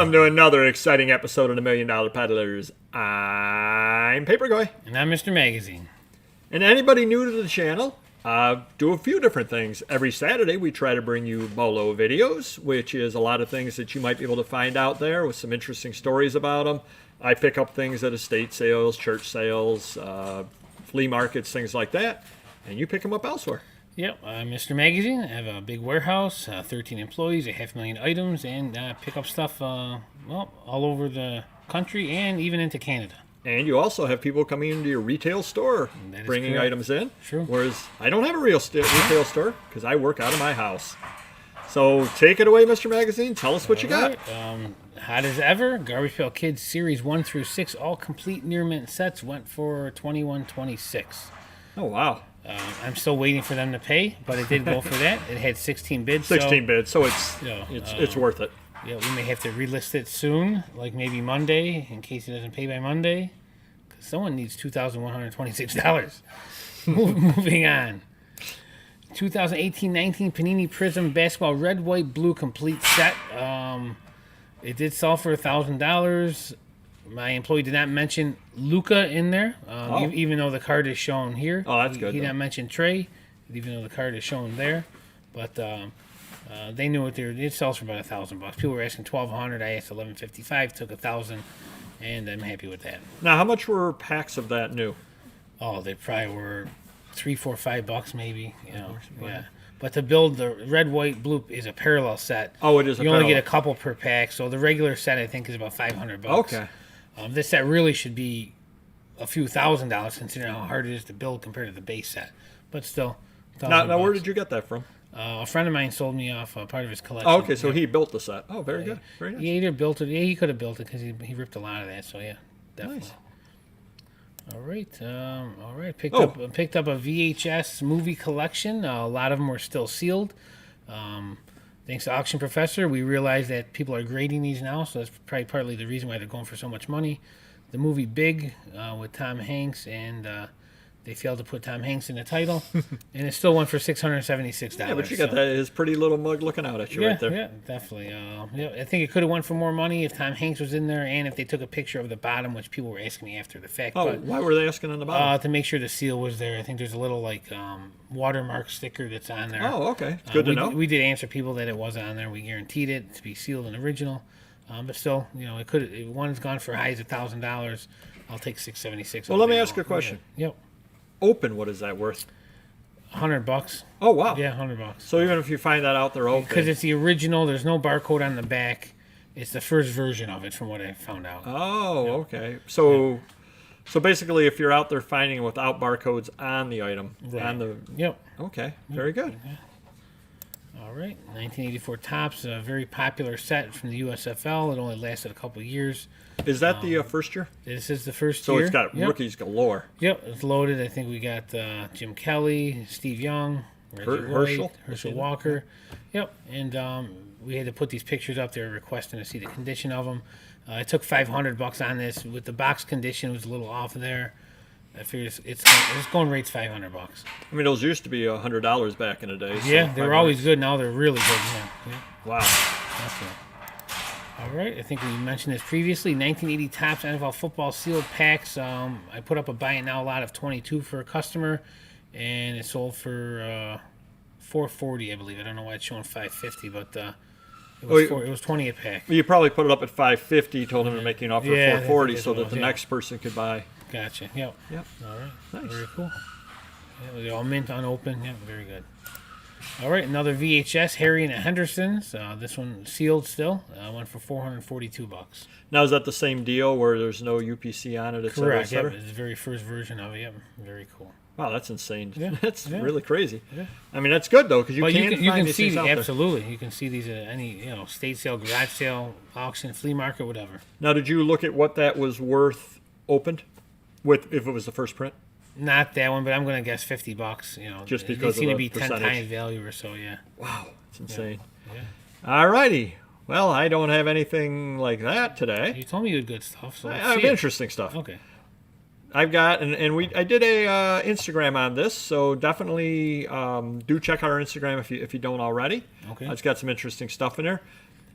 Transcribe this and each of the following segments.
Welcome to another exciting episode of the $1 Million Peddlers. I'm Paperboy. And I'm Mr. Magazine. And anybody new to the channel, do a few different things. Every Saturday we try to bring you BOLO videos, which is a lot of things that you might be able to find out there with some interesting stories about them. I pick up things at estate sales, church sales, flea markets, things like that. And you pick them up elsewhere. Yep, Mr. Magazine. I have a big warehouse, 13 employees, 500,000 items, and pick up stuff all over the country and even into Canada. And you also have people coming into your retail store bringing items in. True. Whereas I don't have a real retail store because I work out of my house. So take it away, Mr. Magazine. Tell us what you got. Hot as ever, Garbage Pail Kids Series 1 through 6, all complete near mint sets went for $21.26. Oh, wow. I'm still waiting for them to pay, but it did go for that. It had 16 bids. 16 bids, so it's worth it. Yeah, we may have to relist it soon, like maybe Monday, in case it doesn't pay by Monday. Because someone needs $2,126. Moving on. 2018-19 Panini Prism Basketball Red, White, Blue Complete Set. It did sell for $1,000. My employee did not mention Luca in there, even though the card is shown here. Oh, that's good. He did not mention Trey, even though the card is shown there. But they knew what they were. It sells for about $1,000. People were asking $1,200. I asked $1,155. Took $1,000, and I'm happy with that. Now, how much were packs of that new? Oh, they probably were $3, $4, $5 maybe. Yeah. But to build the red, white, blue is a parallel set. Oh, it is. You only get a couple per pack, so the regular set I think is about $500. Okay. This set really should be a few $1,000s considering how hard it is to build compared to the base set. But still, now where did you get that from? A friend of mine sold me off part of his collection. Oh, okay, so he built the set. Oh, very good. Very nice. He either built it. Yeah, he could have built it because he ripped a lot of that. So yeah, definitely. Nice. All right. Picked up a VHS movie collection. A lot of them were still sealed. Thanks to Auction Professor, we realized that people are grading these now, so that's probably partly the reason why they're going for so much money. The movie Big with Tom Hanks, and they failed to put Tom Hanks in the title, and it still went for $676. Yeah, but you got his pretty little mug looking out at you right there. Yeah, definitely. I think it could have went for more money if Tom Hanks was in there, and if they took a picture of the bottom, which people were asking me after the fact. Oh, why were they asking on the bottom? To make sure the seal was there. I think there's a little watermark sticker that's on there. Oh, okay. It's good to know. We did answer people that it was on there. We guaranteed it to be sealed and original. But still, it could. If one's gone for high as $1,000, I'll take $676. Well, let me ask you a question. Yep. Open, what is that worth? $100. Oh, wow. Yeah, $100. So even if you find that out, they're open. Because it's the original. There's no barcode on the back. It's the first version of it, from what I found out. Oh, okay. So basically, if you're out there finding it without barcodes on the item, right. Yep. Okay. Very good. Yeah. All right. 1984 Topps, a very popular set from the USFL. It only lasted a couple of years. Is that the first year? This is the first year. year. So it's got rookies galore. Yep, it's loaded. I think we got Jim Kelly, Steve Young, Herschel Walker. Yep, and we had to put these pictures up there requesting to see the condition of them. I took $500 on this. With the box condition, it was a little off there. I figured its going rate's $500. I mean, those used to be $100 back in the day. So yeah, they were always good. Now they're really good. Yeah. Wow. That's right. All right, I think we mentioned this previously. 1980 Topps NFL football sealed packs. I put up a buy it now lot of 22 for a customer, and it sold for $440, I believe. I don't know why it's showing $550, but it was 20 a pack. You probably put it up at $550. Told him to make you an offer of $440 so that the next person could buy. Gotcha. Yep. All right. Nice. Very cool. Yeah, they're all mint unopened. Yep. Very good. All right, another VHS, Harry and the Hendersons. This one sealed still. Went for $442. Now, is that the same deal where there's no UPC on it? Correct. Yep, it's the very first version of it. Yep, very cool. Wow, that's insane. Yeah. That's really crazy. Yeah. I mean, that's good though because you can see these out there. Absolutely. You can see these at any state sale, garage sale, auction, flea market, whatever. Now, did you look at what that was worth opened, if it was the first print? Not that one, but I'm going to guess $50. Just because they seem of to be percentage. 10 times value or so. Yeah. Wow, it's insane. Yeah. All righty. Well, I don't have anything like that today. You told me you had good stuff, so I have interesting stuff. Okay. I've got I did a Instagram on this, so definitely do check out our Instagram if you don't already. Okay. It's got some interesting stuff in there.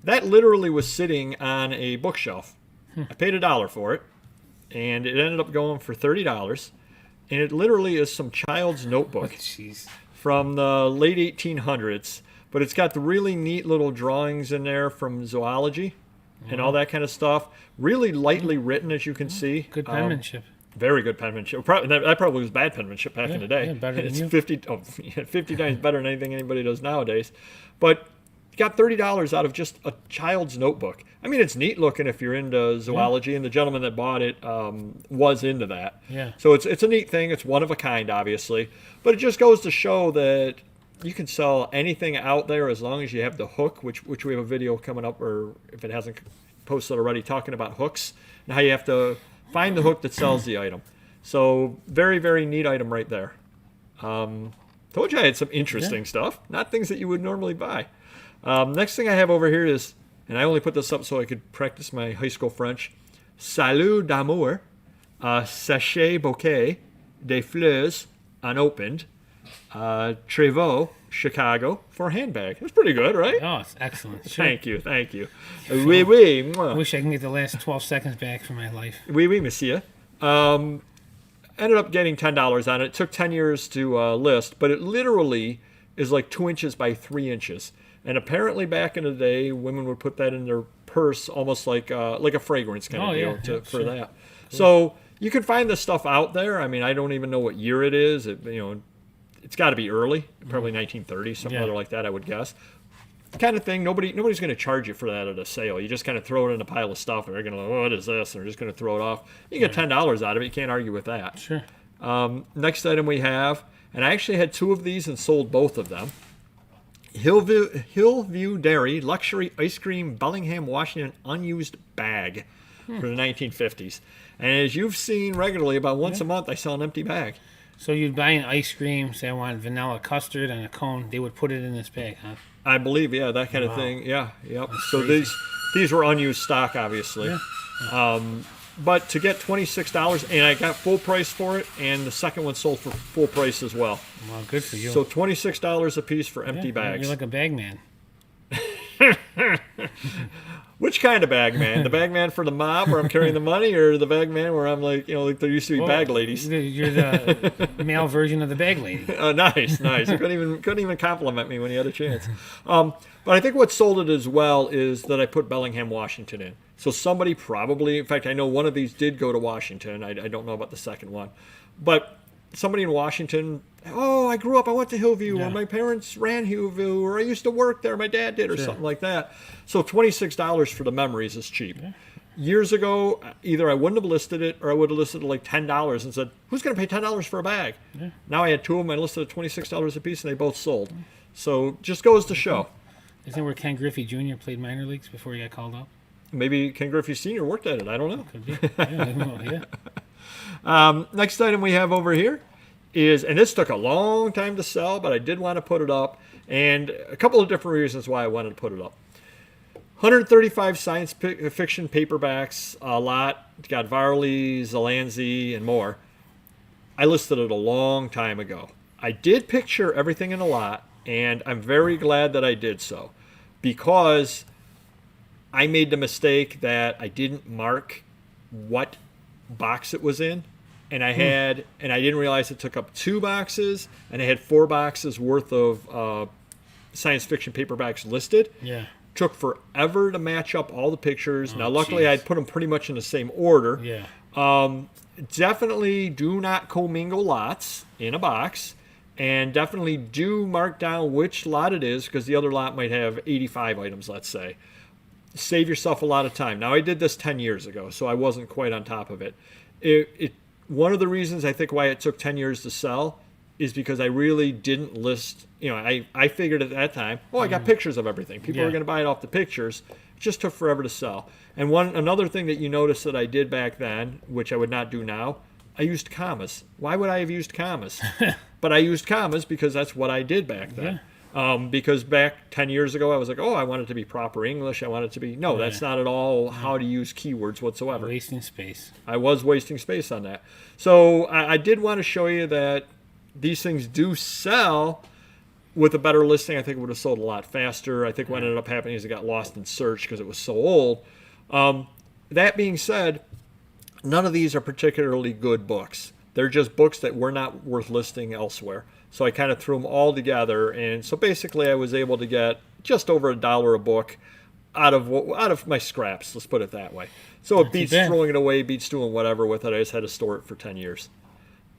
That literally was sitting on a bookshelf. I paid $1 for it, and it ended up going for $30. And it literally is some child's notebook Jeez. from the late 1800s. But it's got the really neat little drawings in there from zoology and all that kind of stuff. Really lightly written, as you can see. Good penmanship. Very good penmanship. That probably was bad penmanship back in the day. Yeah, better than it's you. 50 times better than anything anybody does nowadays. But got $30 out of just a child's notebook. I mean, it's neat looking if you're into zoology, and the gentleman that bought it was into that. Yeah. So it's a neat thing. It's one of a kind, obviously. But it just goes to show that you can sell anything out there as long as you have the hook, which we have a video coming up, or if it hasn't posted already, talking about hooks and how you have to find the hook that sells the item. So very, very neat item right there. Told you I had some interesting stuff, not things that you would normally buy. Next thing I have over here is, and I only put this up so I could practice my high school French, Salut d'amour, sachet bouquet, des fleurs unopened, Trevo, Chicago, for a handbag. That's pretty good, right? Oh, it's excellent. Sure. Thank you. Oui, oui. I Mwah. wish I can get the last 12 seconds back from my life. Oui, oui, monsieur. Ended up getting $10 on it. It took 10 years to list, but it literally is like 2 inches by 3 inches. And apparently back in the day, women would put that in their purse almost like a fragrance kind of deal for that. Cool. So you can find this stuff out there. I mean, I don't even know what year it is. It's got to be early, probably 1930, something other like that, I would guess. Kind of thing. Nobody's going to charge you for that at a sale. You just kind of throw it in a pile of stuff, and they're going to, oh, what is this? And they're just going to throw it off. You get $10 out of it. You can't argue with that. Sure. Next item we have, and I actually had 2 of these and sold both of them. Hillview Dairy Luxury Ice Cream Bellingham, Washington unused bag for the 1950s. And as you've seen regularly, about once a month, I sell an empty bag. So you'd buy an ice cream, say I want vanilla custard and a cone, they would put it in this bag, huh? I believe, yeah, that kind of thing. Yeah, yep. That's So crazy. these were unused stock, obviously. Yeah. But to get $26, and I got full price for it, and the second one sold for full price as well. Well, good for you. So $26 a piece for empty bags. You're like a bag man. Which kind of bag man? The bag man for the mob where I'm carrying the money, or the bag man where I'm like, like there used to be bag ladies? You're the male version of the bag lady. Nice. You couldn't even compliment me when you had a chance. But I think what sold it as well is that I put Bellingham, Washington in. So somebody probably, in fact, I know one of these did go to Washington. I don't know about the second one. But somebody in Washington, I grew up, I went to Hillview, or my parents ran Hillview, or I used to work there, my dad did, or something like that. So $26 for the memories is cheap. Yeah. Years ago, either I wouldn't have listed it, or I would have listed it like $10 and said, who's going to pay $10 for a bag? Yeah. Now I had 2 of them, I listed at $26 a piece, and they both sold. So just goes to show. Isn't that where Ken Griffey Jr. played minor leagues before he got called up? Maybe Ken Griffey Sr. worked at it. I don't know. Could be. Yeah. Next item we have over here is, and this took a long time to sell, but I did want to put it up, and a couple of different reasons why I wanted to put it up. 135 science fiction paperbacks, a lot. It's got Varley, Zelanzi, and more. I listed it a long time ago. I did picture everything in a lot, and I'm very glad that I did so, because I made the mistake that I didn't mark what box it was in. And I didn't realize it took up 2 boxes, and I had 4 boxes worth of science fiction paperbacks listed. Yeah. Took forever to match up all the pictures. Now, luckily, I'd put them pretty much in the same order. Yeah. Definitely do not commingle lots in a box, and definitely do mark down which lot it is, because the other lot might have 85 items, let's say. Save yourself a lot of time. Now, I did this 10 years ago, so I wasn't quite on top of it. One of the reasons I think why it took 10 years to sell is because I really didn't list, I figured at that time, I got pictures of everything. People are going to buy it off the pictures. It just took forever to sell. And another thing that you notice that I did back then, which I would not do now, I used commas. Why would I have used commas? But I used commas because that's what I did back then. Yeah. Because back 10 years ago, I was like, I want it to be proper English. I want it to be... No, that's not at all how to use keywords whatsoever. Wasting space. I was wasting space on that. So I did want to show you that these things do sell, with a better listing, I think it would have sold a lot faster. I think what ended up happening is it got lost in search because it was so old. That being said, none of these are particularly good books. They're just books that were not worth listing elsewhere. So I kind of threw them all together. And so basically I was able to get just over $1 a book out of my scraps, let's put it that way. So it beats throwing it away, beats doing whatever with it. I just had to store it for 10 years.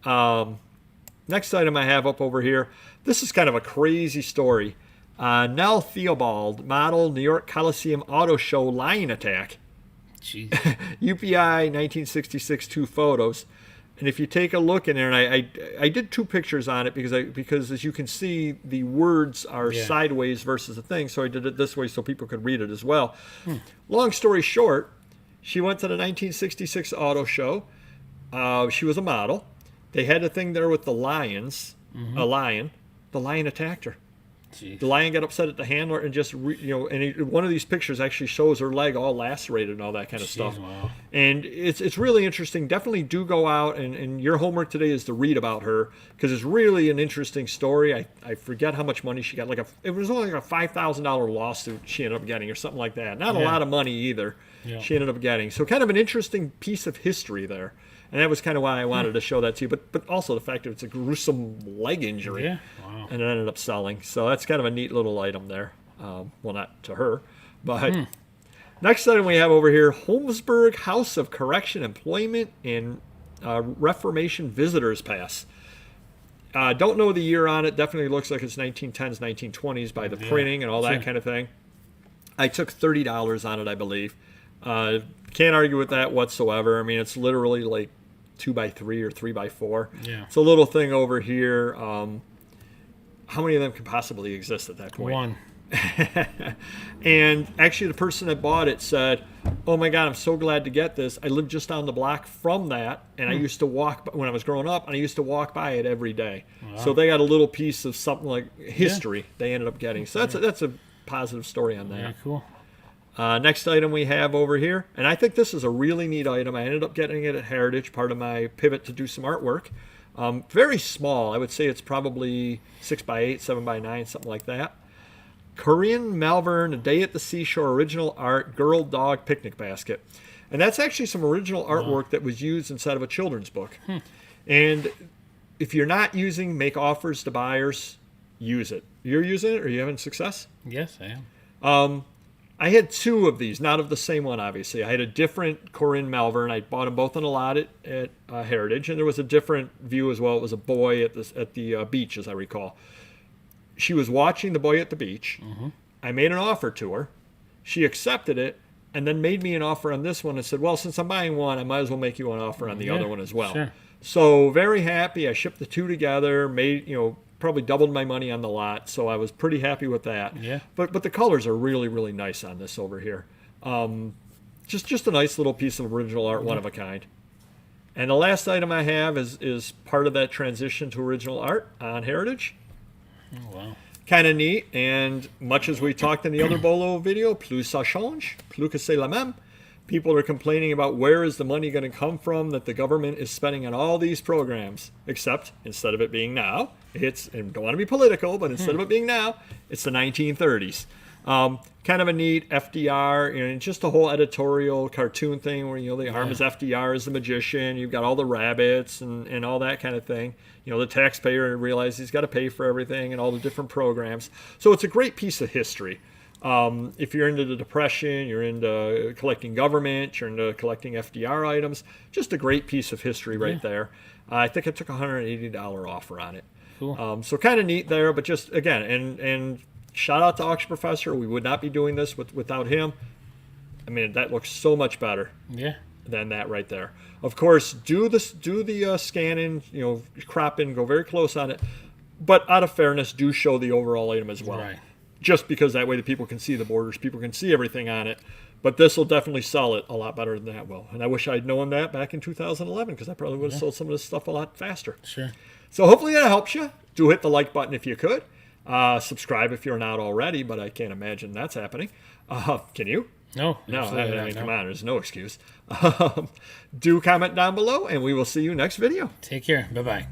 Next item I have up over here, this is kind of a crazy story. Nell Theobald, model, New York Coliseum Auto Show Lion Attack. Jeez. UPI 1966 2 photos. And if you take a look in there, and I did 2 pictures on it because as you can see, the words are sideways versus the thing. So I did it this way so people could read it as well. Long story short, she went to the 1966 auto show. She was a model. They had a thing there with the lions, a lion. The lion attacked her. Jeez. The lion got upset at the handler and just, one of these pictures actually shows her leg all lacerated and all that kind of stuff. Wow. And it's really interesting. Definitely do go out, and your homework today is to read about her because it's really an interesting story. I forget how much money she got. It was only like a $5,000 lawsuit she ended up getting or something like that. Not a lot of money either. Yeah. She ended up getting. So kind of an interesting piece of history there. And that was kind of why I wanted to show that to you. But also the fact that it's a gruesome leg injury. Yeah. Wow. And it ended up selling. So that's kind of a neat little item there. Well, not to her. But next item we have over here, Holmesburg House of Correction Employment and Reformation Visitors Pass. Don't know the year on it. Definitely looks like it's 1910s, 1920s by the printing and all that kind of thing. I took $30 on it, I believe. Can't argue with that whatsoever. I mean, it's literally like 2x3 or 3x4. Yeah. It's a little thing over here. How many of them could possibly exist at that point? One. And actually the person that bought it said, oh my God, I'm so glad to get this. I live just down the block from that. And I used to walk, when I was growing up, and I used to walk by it every day. Wow. So they got a little piece of something like history they ended up getting. So that's a positive story on that. Very cool. Next item we have over here, and I think this is a really neat item. I ended up getting it at Heritage, part of my pivot to do some artwork. Very small. I would say it's probably 6x8, 7x9, something like that. Corinne Malvern, A Day at the Seashore, original art, girl dog picnic basket. And that's actually some original artwork that was used inside of a children's book. And if you're not using make offers to buyers, use it. You're using it? Are you having success? Yes, I am. I had 2 of these, not of the same one, obviously. I had a different Corinne Malvern. I bought them both on a lot at Heritage, and there was a different view as well. It was a boy at the beach, as I recall. She was watching the boy at the beach. I made an offer to her. She accepted it, and then made me an offer on this one and said, well, since I'm buying one, I might as well make you an offer on the other one as well. Sure. So very happy. I shipped the 2 together, made, probably doubled my money on the lot, so I was pretty happy with that. Yeah. But the colors are really, really nice on this over here. Just a nice little piece of original art, one of a kind. And the last item I have is part of that transition to original art on Heritage. Oh, wow. Kind of neat, and much as we talked in the other BOLO video, plus ça change, plus que c'est la même. People are complaining about where is the money going to come from that the government is spending on all these programs, except instead of it being now, and don't want to be political, but instead of it being now, it's the 1930s. Kind of a neat FDR, and just a whole editorial cartoon thing where, the arm is FDR as the magician, you've got all the rabbits and all that kind of thing. The taxpayer realizes he's got to pay for everything and all the different programs. So it's a great piece of history. If you're into the Depression, you're into collecting government, you're into collecting FDR items, just a great piece of history right there. I think I took a $180 offer on it. Cool. So kind of neat there, but just, again, and shout out to Auction Professor. We would not be doing this without him. I mean, that looks so much better than that right there. Of course, do the scanning, crop in, go very close on it. But out of fairness, do show the overall item as well. Right. Just because that way the people can see the borders, people can see everything on it. But this will definitely sell it a lot better than that will. And I wish I'd known that back in 2011 because I probably would have sold some of this stuff a lot faster. Sure. So hopefully that helps you. Do hit the like button if you could. Subscribe if you're not already, but I can't imagine that's happening. Can you? No. No, I mean, come on, there's no excuse. Do comment down below, and we will see you next video. Take care. Bye-bye.